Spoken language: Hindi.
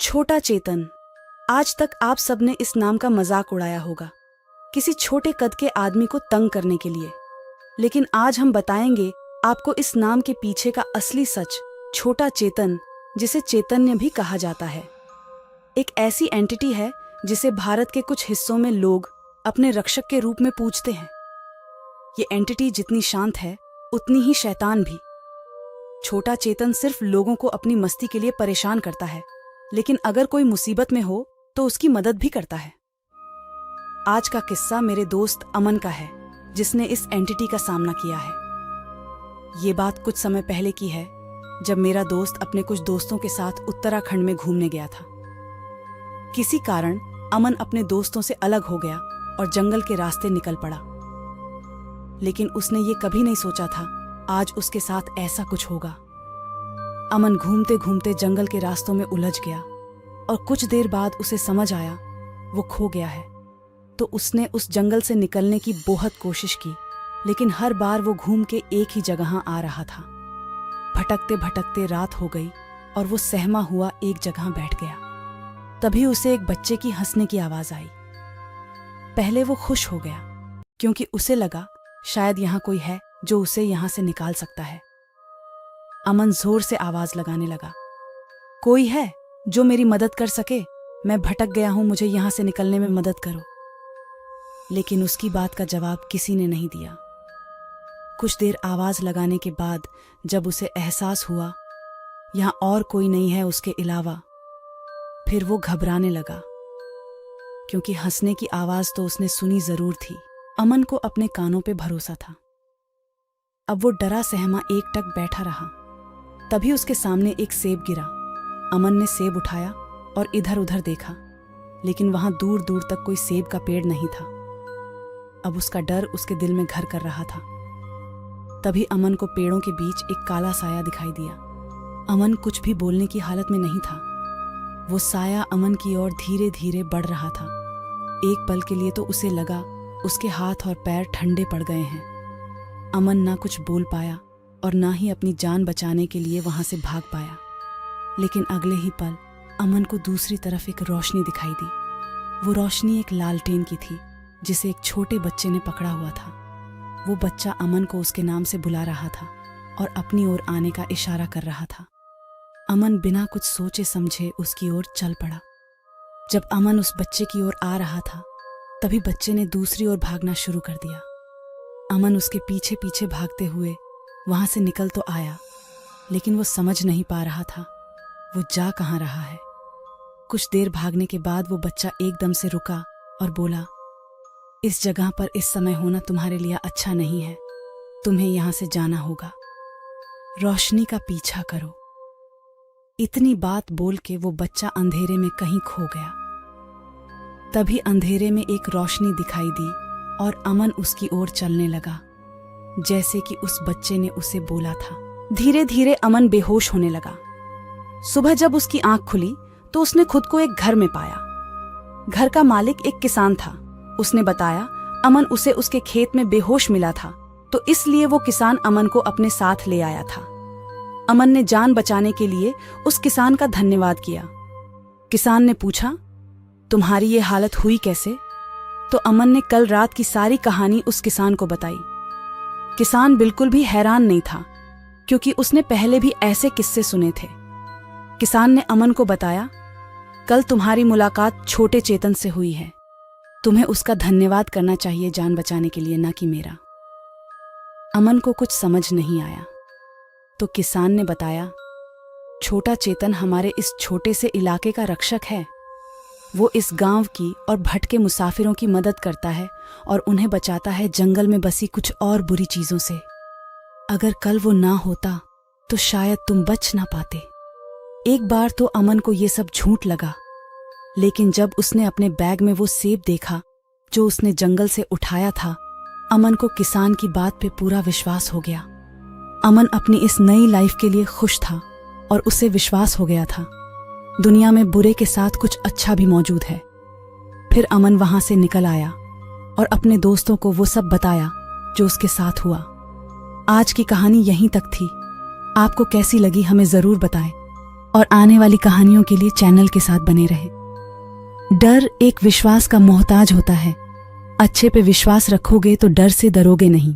छोटा चेतन। आज तक आप सबने इस नाम का मजाक उड़ाया होगा, किसी छोटे कद के आदमी को तंग करने के लिए। लेकिन आज हम बताएंगे आपको इस नाम के पीछे का असली सच। छोटा चेतन, जिसे चैतन्य भी कहा जाता है, एक ऐसी एंटिटी है जिसे भारत के कुछ हिस्सों में लोग अपने रक्षक के रूप में पूजते हैं। ये एंटिटी जितनी शांत है, उतनी ही शैतान भी। छोटा चेतन सिर्फ लोगों को अपनी मस्ती के लिए परेशान करता है, लेकिन अगर कोई मुसीबत में हो तो उसकी मदद भी करता है। आज का किस्सा मेरे दोस्त अमन का है, जिसने इस एंटिटी का सामना किया है। ये बात कुछ समय पहले की है, जब मेरा दोस्त अपने कुछ दोस्तों के साथ उत्तराखंड में घूमने गया था। किसी कारण अमन अपने दोस्तों से अलग हो गया और जंगल के रास्ते निकल पड़ा। लेकिन उसने ये कभी नहीं सोचा था आज उसके साथ ऐसा कुछ होगा। अमन घूमते घूमते जंगल के रास्तों में उलझ गया और कुछ देर बाद उसे समझ आया वो खो गया है। तो उसने उस जंगल से निकलने की बहुत कोशिश की, लेकिन हर बार वो घूम के एक ही जगह आ रहा था। भटकते भटकते रात हो गई और वो सहमा हुआ एक जगह बैठ गया। तभी उसे एक बच्चे की हंसने की आवाज आई। पहले वो खुश हो गया, क्योंकि उसे लगा शायद यहाँ कोई है जो उसे यहाँ से निकाल सकता है। अमन जोर से आवाज लगाने लगा, कोई है जो मेरी मदद कर सके? मैं भटक गया हूं, मुझे यहाँ से निकलने में मदद करो। लेकिन उसकी बात का जवाब किसी ने नहीं दिया। कुछ देर आवाज लगाने के बाद जब उसे एहसास हुआ यहाँ और कोई नहीं है उसके अलावा, फिर वो घबराने लगा, क्योंकि हंसने की आवाज तो उसने सुनी जरूर थी। अमन को अपने कानों पे भरोसा था। अब वो डरा सहमा एकटक बैठा रहा। तभी उसके सामने एक सेब गिरा। अमन ने सेब उठाया और इधर उधर देखा, लेकिन वहां दूर दूर तक कोई सेब का पेड़ नहीं था। अब उसका डर उसके दिल में घर कर रहा था। तभी अमन को पेड़ों के बीच एक काला साया दिखाई दिया। अमन कुछ भी बोलने की हालत में नहीं था। वो साया अमन की ओर धीरे धीरे बढ़ रहा था। एक पल के लिए तो उसे लगा उसके हाथ और पैर ठंडे पड़ गए हैं। अमन ना कुछ बोल पाया और ना ही अपनी जान बचाने के लिए वहां से भाग पाया। लेकिन अगले ही पल अमन को दूसरी तरफ एक रोशनी दिखाई दी। वो रोशनी एक लालटेन की थी, जिसे एक छोटे बच्चे ने पकड़ा हुआ था। वो बच्चा अमन को उसके नाम से बुला रहा था और अपनी ओर आने का इशारा कर रहा था। अमन बिना कुछ सोचे समझे उसकी ओर चल पड़ा। जब अमन उस बच्चे की ओर आ रहा था, तभी बच्चे ने दूसरी ओर भागना शुरू कर दिया। अमन उसके पीछे पीछे भागते हुए वहां से निकल तो आया, लेकिन वो समझ नहीं पा रहा था वो जा कहाँ रहा है। कुछ देर भागने के बाद वो बच्चा एकदम से रुका और बोला, इस जगह पर इस समय होना तुम्हारे लिए अच्छा नहीं है। तुम्हें यहां से जाना होगा। रोशनी का पीछा करो। इतनी बात बोल के वो बच्चा अंधेरे में कहीं खो गया। तभी अंधेरे में एक रोशनी दिखाई दी और अमन उसकी ओर चलने लगा, जैसे कि उस बच्चे ने उसे बोला था। धीरे धीरे अमन बेहोश होने लगा। सुबह जब उसकी आंख खुली तो उसने खुद को एक घर में पाया। घर का मालिक एक किसान था। उसने बताया अमन उसे उसके खेत में बेहोश मिला था, तो इसलिए वो किसान अमन को अपने साथ ले आया था। अमन ने जान बचाने के लिए उस किसान का धन्यवाद किया। किसान ने पूछा, तुम्हारी ये हालत हुई कैसे? तो अमन ने कल रात की सारी कहानी उस किसान को बताई। किसान बिल्कुल भी हैरान नहीं था, क्योंकि उसने पहले भी ऐसे किस्से सुने थे। किसान ने अमन को बताया, कल तुम्हारी मुलाकात छोटे चेतन से हुई है। तुम्हें उसका धन्यवाद करना चाहिए जान बचाने के लिए, ना कि मेरा। अमन को कुछ समझ नहीं आया, तो किसान ने बताया, छोटा चेतन हमारे इस छोटे से इलाके का रक्षक है। वो इस गांव की और भटके मुसाफिरों की मदद करता है और उन्हें बचाता है जंगल में बसी कुछ और बुरी चीजों से। अगर कल वो ना होता तो शायद तुम बच ना पाते। एक बार तो अमन को ये सब झूठ लगा, लेकिन जब उसने अपने बैग में वो सेब देखा जो उसने जंगल से उठाया था, अमन को किसान की बात पे पूरा विश्वास हो गया। अमन अपनी इस नई लाइफ के लिए खुश था और उसे विश्वास हो गया था दुनिया में बुरे के साथ कुछ अच्छा भी मौजूद है। फिर अमन वहां से निकल आया और अपने दोस्तों को वो सब बताया जो उसके साथ हुआ। आज की कहानी यहीं तक थी। आपको कैसी लगी हमें जरूर बताएं। और आने वाली कहानियों के लिए चैनल के साथ बने रहें। डर एक विश्वास का मोहताज होता है। अच्छे पे विश्वास रखोगे तो डर से डरोगे नहीं।